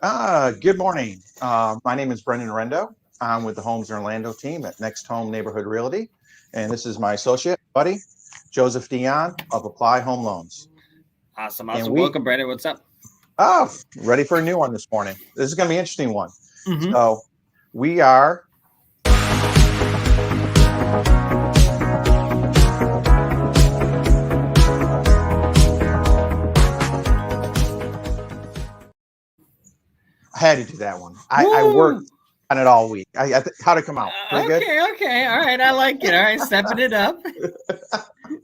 Good morning. My name is Brendan Rendo. I'm with the Homes in Orlando team at Next Home Neighborhood Realty. And this is my associate, buddy, Joseph Dion of Apply Home Loans. Awesome. And Welcome, Brandon. What's up? Ready for a new one this morning. This is going to be an interesting one. Mm-hmm. So we are. I had to do that one. I worked on it all week. How'd it come out? Pretty good? Okay. All right. I like it. All right. Stepping it up.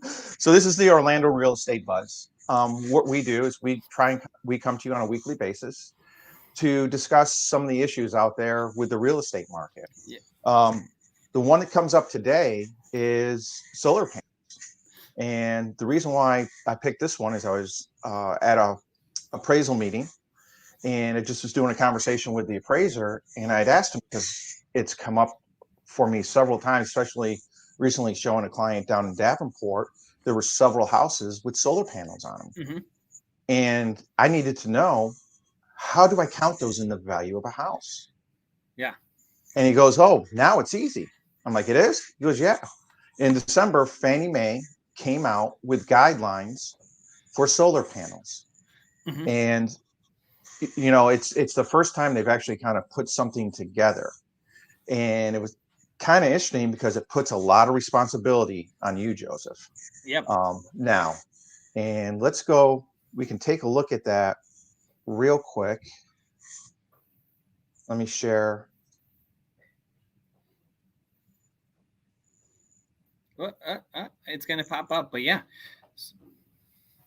So this is the Orlando Real Estate Buzz. What we do is we come to you on a weekly basis to discuss some of the issues out there with the real estate market. Yeah. The one that comes up today is solar panels. And the reason why I picked this one is I was at a appraisal meeting, and it just was doing a conversation with the appraiser, and I'd asked him because it's come up for me several times, especially recently showing a client down in Davenport. There were several houses with solar panels on them. Mm-hmm. And I needed to know, how do I count those in the value of a house? Yeah. And he goes, oh, now it's easy. I'm like, it is? He goes, yeah. In December, Fannie Mae came out with guidelines for solar panels. Mm-hmm. And you know, it's the first time they've actually kind of put something together. And it was kind of interesting because it puts a lot of responsibility on you, Joseph. Yep. Now, and let's go, we can take a look at that real quick. Let me share. It's going to pop up, but yeah.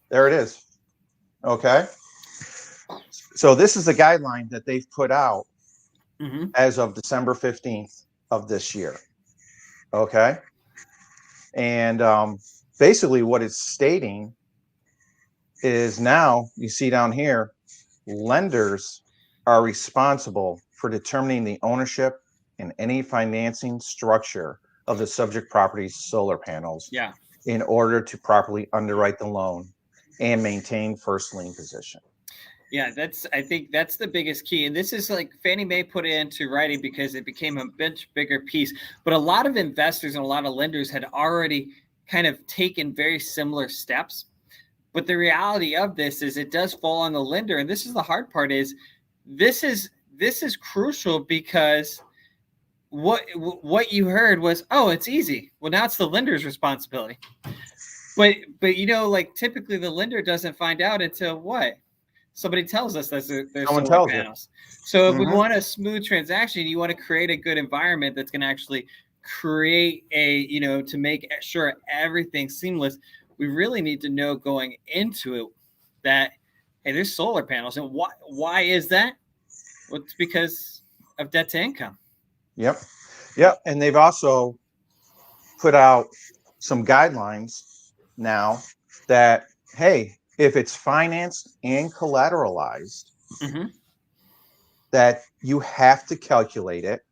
There it is. Okay. So this is the guideline that they've put out as of December 15th of this year. Okay. And basically what it's stating is, now you see down here, lenders are responsible for determining the ownership and any financing structure of the subject property's solar panels in order to properly underwrite the loan and maintain first lien position. Yeah, I think that's the biggest key. And this is like Fannie Mae put it into writing because it became a much bigger piece. But a lot of investors and a lot of lenders had already kind of taken very similar steps. But the reality of this is it does fall on the lender. And this is the hard part, is this is crucial, because what you heard was, oh, it's easy. Well, now it's the lender's responsibility. But you know, like typically the lender doesn't find out until what? Somebody tells us that there's solar panels. So if we want a smooth transaction, you want to create a good environment that's going to actually create to make sure everything's seamless. We really need to know going into it that, hey, there's solar panels. And why is that? Well, it's because of debt to income. Yep. And they've also put out some guidelines now that, hey, if it's financed and collateralized, that you have to calculate it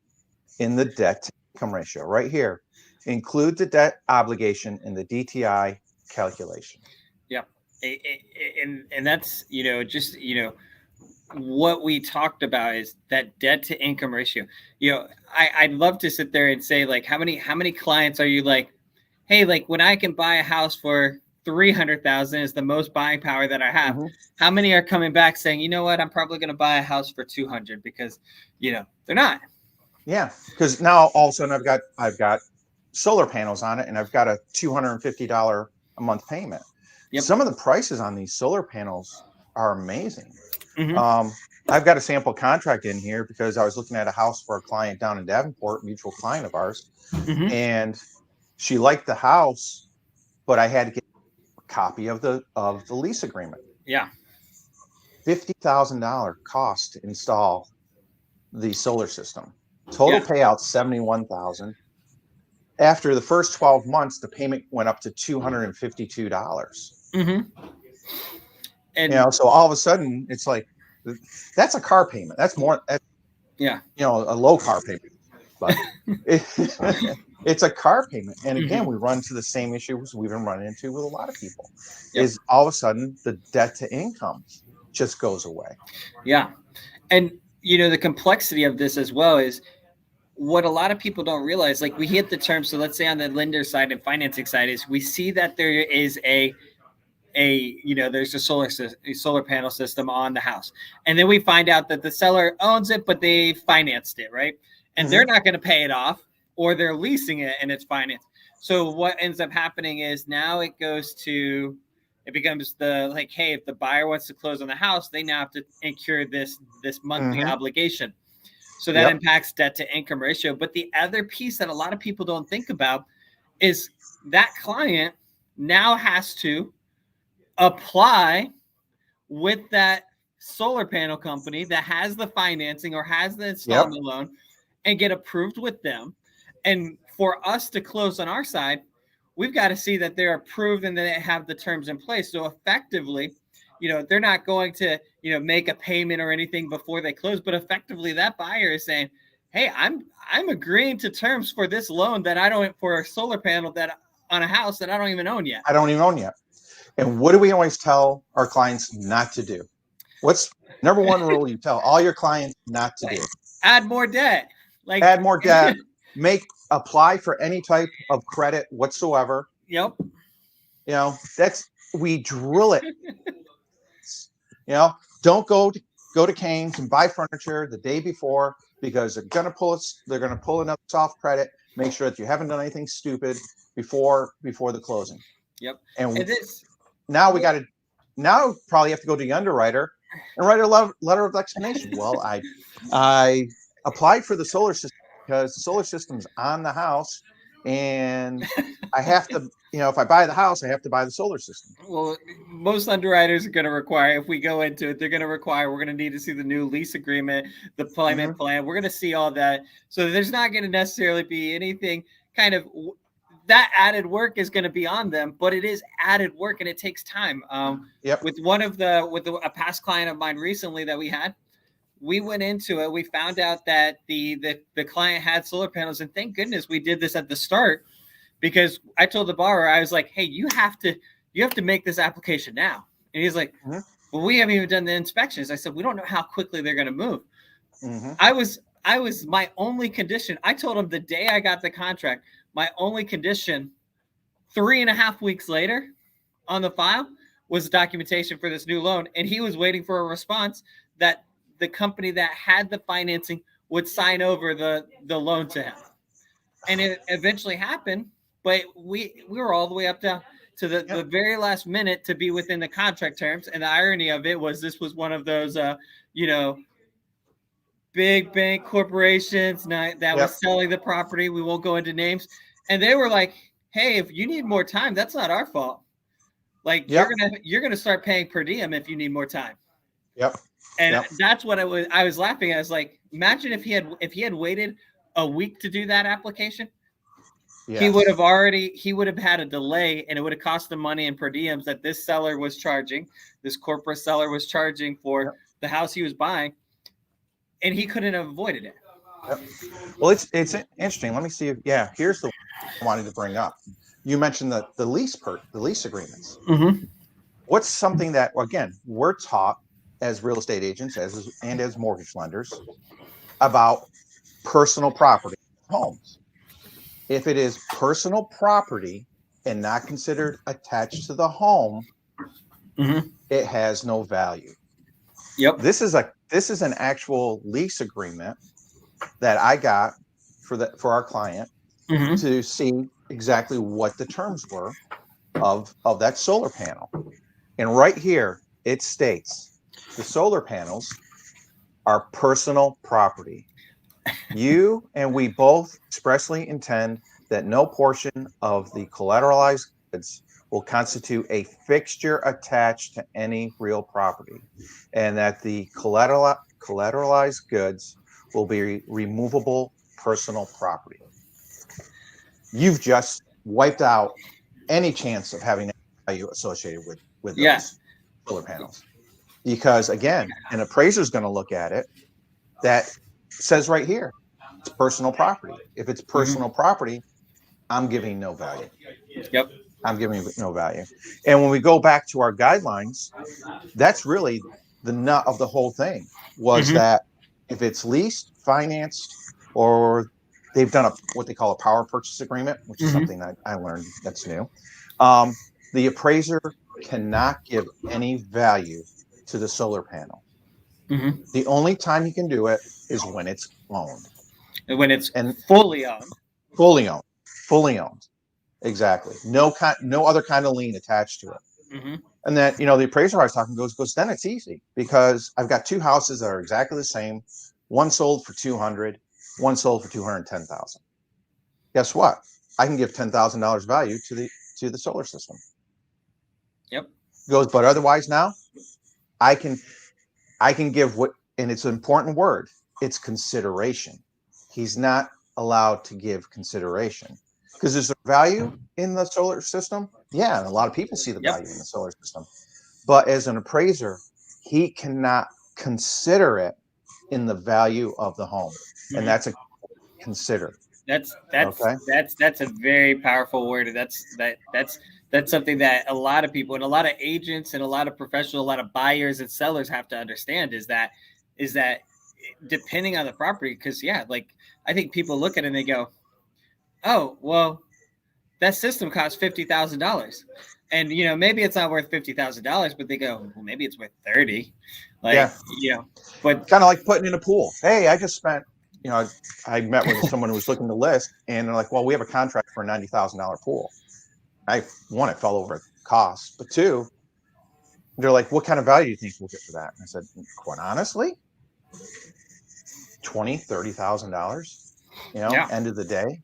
in the debt to income ratio right here. Include the debt obligation in the DTI calculation. Yep. And that's, what we talked about is that debt to income ratio. I'd love to sit there and say, like, how many clients are you like, hey, like when I can buy a house for 300,000 is the most buying power that I have. How many are coming back saying, you know what, I'm probably going to buy a house for 200 because, they're not. Yeah. Because now all of a sudden I've got solar panels on it, and I've got a $250 a month payment. Yep. Some of the prices on these solar panels are amazing. I've got a sample contract in here because I was looking at a house for a client down in Davenport, mutual client of ours, and she liked the house, but I had to get a copy of the lease agreement. Yeah. $50,000 cost to install the solar system. Total payout $71,000. After the first 12 months, the payment went up to $252. And so all of a sudden, it's like, that's a car payment. That's more. A low car payment, but it's a car payment. And again, we run into the same issues we've been running into with a lot of people. Is all of a sudden the debt to income just goes away. Yeah. And, the complexity of this as well is what a lot of people don't realize. Like, we hit the term. So let's say on the lender side and financing side is we see that there is there's a solar panel system on the house. And then we find out that the seller owns it, but they financed it, right? And they're not going to pay it off, or they're leasing it and it's financed. So what ends up happening is now it becomes hey, if the buyer wants to close on the house, they now have to incur this monthly obligation. So that impacts debt to income ratio. But the other piece that a lot of people don't think about is that client now has to apply with that solar panel company that has the financing or has the installment loan and get approved with them. And for us to close on our side, we've got to see that they're approved and that they have the terms in place. So effectively, they're not going to, make a payment or anything before they close, but effectively that buyer is saying, hey, I'm agreeing to terms for this loan for a solar panel that on a house that I don't even own yet. I don't even own yet. And what do we always tell our clients not to do? What's number one rule you tell all your clients not to do? Add more debt. Add more debt. Apply for any type of credit whatsoever. Yep. We drill it. Don't go to Cane's and buy furniture the day before, because they're going to pull another soft credit. Make sure that you haven't done anything stupid before the closing. Yep. And now now probably have to go to the underwriter and write a letter of explanation. Well, I applied for the solar system because the solar system's on the house, and I have to, if I buy the house, I have to buy the solar system. Well, most underwriters are going to require, if we go into it, we're going to need to see the new lease agreement, the payment plan. We're going to see all that. So there's not going to necessarily be anything kind of that added work is going to be on them, but it is added work and it takes time. With a past client of mine recently that we had, we went into it. We found out that the client had solar panels, and thank goodness we did this at the start, because I told the borrower, I was like, hey, you have to make this application now. And he's like, well, we haven't even done the inspections. I said, we don't know how quickly they're going to move. I was my only condition. I told him the day I got the contract, my only condition 3.5 weeks later on the file was documentation for this new loan. And he was waiting for a response that the company that had the financing would sign over the loan to him. And it eventually happened, but we were all the way up to the very last minute to be within the contract terms. And the irony of it was this was one of those, big bank corporations that was selling the property. We won't go into names. And they were like, hey, if you need more time, that's not our fault. You're gonna start paying per diem if you need more time. Yep. And that's what I was laughing at. I was like, imagine if he had waited a week to do that application, he would have had a delay, and it would have cost him money in per diems that this seller was charging, this corporate seller was charging for the house he was buying, and he couldn't have avoided it. Yep. Well, it's interesting. Let me see. Here's the one I wanted to bring up. You mentioned the lease agreements. What's something that, again, we're taught as real estate agents and as mortgage lenders about personal property homes. If it is personal property and not considered attached to the home, it has no value. Yep. This is an actual lease agreement that I got for our client to see exactly what the terms were of that solar panel. And right here it states the solar panels are personal property. You and we both expressly intend that no portion of the collateralized goods will constitute a fixture attached to any real property, and that the collateralized goods will be removable personal property. You've just wiped out any chance of having value associated with those solar panels. Because again, an appraiser is going to look at it. That says right here, it's personal property. If it's personal property, I'm giving no value. Yep. I'm giving no value. And when we go back to our guidelines, that's really the nut of the whole thing was that if it's leased, financed, or they've done what they call a power purchase agreement, which is something that I learned that's new. The appraiser cannot give any value to the solar panel. The only time he can do it is when it's owned. And when it's fully owned. Fully owned. Exactly. No other kind of lien attached to it. And then, the appraiser I was talking goes, then it's easy because I've got two houses that are exactly the same. One sold for 200, one sold for 210,000. Guess what? I can give $10,000 value to the solar system. Yep. Goes, but otherwise now I can give what, and it's an important word. It's consideration. He's not allowed to give consideration because there's a value in the solar system. Yeah. And a lot of people see the value in the solar system, but as an appraiser, he cannot consider it in the value of the home. And that's a consider. That's a very powerful word. That's something that a lot of people and a lot of agents and a lot of professionals, a lot of buyers and sellers have to understand is that depending on the property, because like I think people look at it and they go, oh, well, that system costs $50,000. And maybe it's not worth $50,000, but they go, well, maybe it's worth 30. But kind of like putting in a pool. Hey, I just spent, I met with someone who was looking to list, and they're like, well, we have a contract for a $90,000 pool. One, it fell over cost, but two, they're like, what kind of value do you think we'll get for that? And I said, quite honestly, $20,000, $30,000, end of the day,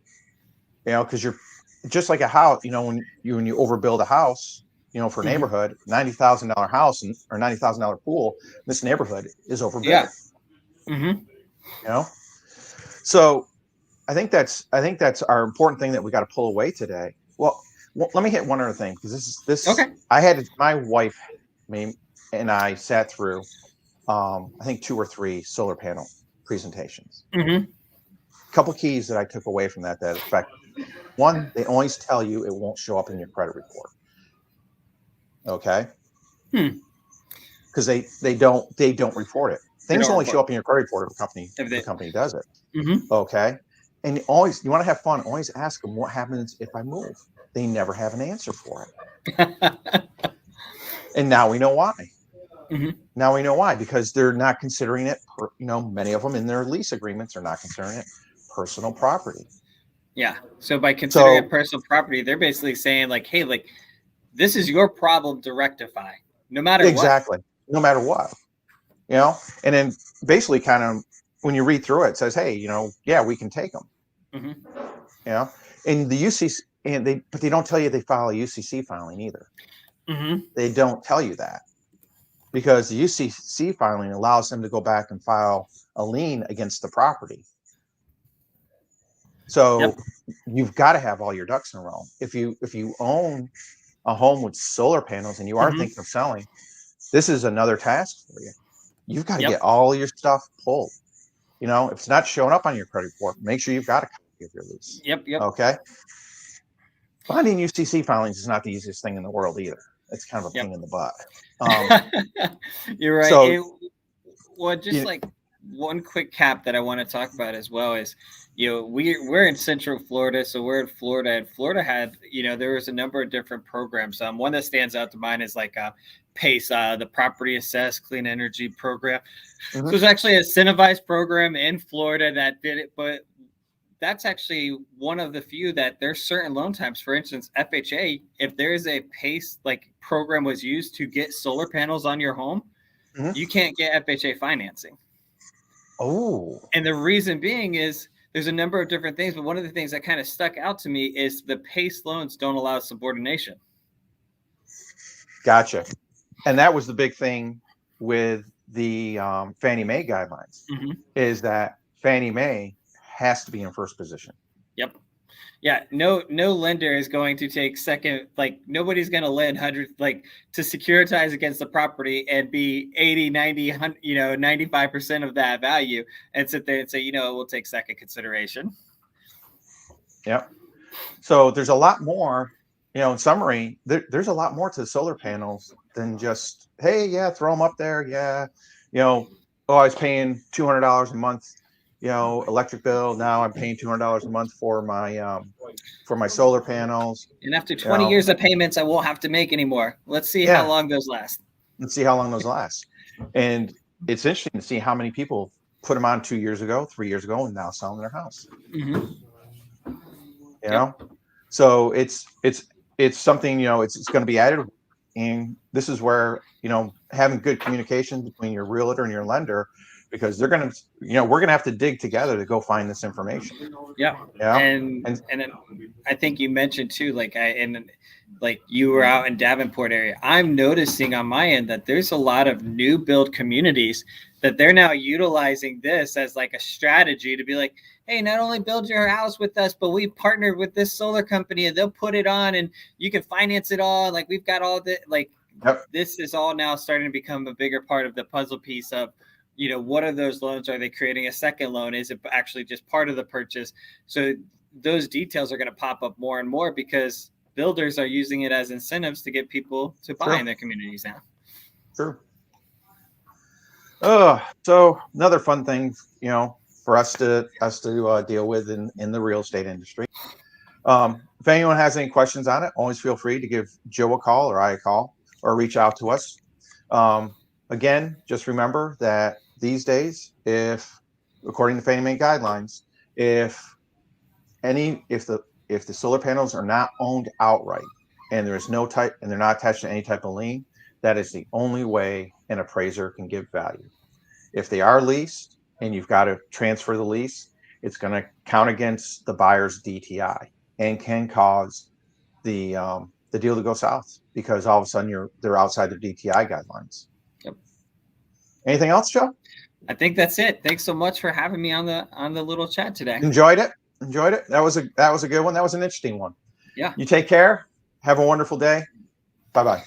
because you're just like a house, when you overbuild a house, for a neighborhood, $90,000 house or $90,000 pool, this neighborhood is overbuilt. So I think that's our important thing that we got to pull away today. Well, let me hit one other thing because this. Okay. I had my wife, and I sat through, I think 2 or 3 solar panel presentations. A couple keys that I took away from that affect. One, they always tell you it won't show up in your credit report. Okay. Because they don't report it. Things only show up in your credit report if the company does it. Okay. And you want to have fun. Always ask them what happens if I move. They never have an answer for it. And now we know why. Now we know why, because they're not considering it. Many of them in their lease agreements are not considering it personal property. Yeah. So by considering it personal property, they're basically saying like, hey, like this is your problem to rectify, no matter what. Exactly. No matter what. And then basically kind of when you read through it, says, hey, we can take them. And the UCC, but they don't tell you they file a UCC filing either. They don't tell you that because the UCC filing allows them to go back and file a lien against the property. So you've got to have all your ducks in a row. If you own a home with solar panels and you are thinking of selling, this is another task for you. You've got to get all your stuff pulled. If it's not showing up on your credit report, make sure you've got a copy of your lease. Okay. Finding UCC filings is not the easiest thing in the world either. It's kind of a pain in the butt. You're right. So, like one quick cap that I want to talk about as well is, we're in Central Florida, so we're in Florida, and Florida had, there was a number of different programs. One that stands out to mind is like PACE, the Property Assessed Clean Energy Program. So it's actually a incentivized program in Florida that did it, but that's actually one of the few that there's certain loan types. For instance, FHA, if there is a PACE like program was used to get solar panels on your home, you can't get FHA financing. Oh. And the reason being is there's a number of different things, but one of the things that kind of stuck out to me is the PACE loans don't allow subordination. Gotcha. And that was the big thing with the Fannie Mae guidelines is that Fannie Mae has to be in first position. Yep. Yeah. No lender is going to take second. Like nobody's going to lend 100, like to securitize against the property and be 80, 90, 95% of that value and sit there and say, we'll take second consideration. Yep. So there's a lot more in summary, there's a lot more to the solar panels than just, hey, yeah, throw them up there. Yeah. Oh, I was paying $200 a month, electric bill. Now I'm paying $200 a month for my solar panels. And after 20 years of payments, I won't have to make anymore. Let's see how long those last. Let's see how long those last. And it's interesting to see how many people put them on 2 years ago, 3 years ago, and now selling their house. So it's something, it's going to be added. And this is where, having good communication between your realtor and your lender, because they're going to, we're going to have to dig together to go find this information. Yeah. And I think you mentioned too, like you were out in Davenport area. I'm noticing on my end that there's a lot of new build communities that they're now utilizing this as like a strategy to be like, hey, not only build your house with us, but we partnered with this solar company and they'll put it on and you can finance it all. Like we've got all the, This is all now starting to become a bigger part of the puzzle piece of, what are those loans? Are they creating a second loan? Is it actually just part of the purchase? So those details are going to pop up more and more because builders are using it as incentives to get people to buy in their communities now. Sure. So another fun thing, for us to deal with in the real estate industry. If anyone has any questions on it, always feel free to give Joe a call or I a call or reach out to us. Again, just remember that these days, according to Fannie Mae guidelines, if the solar panels are not owned outright and there's no type and they're not attached to any type of lien, that is the only way an appraiser can give value. If they are leased and you've got to transfer the lease, it's going to count against the buyer's DTI and can cause the deal to go south because all of a sudden they're outside the DTI guidelines. Yep. Anything else, Joe? I think that's it. Thanks so much for having me on the little chat today. Enjoyed it. That was a good one. That was an interesting one. Yeah. You take care. Have a wonderful day. Bye-bye.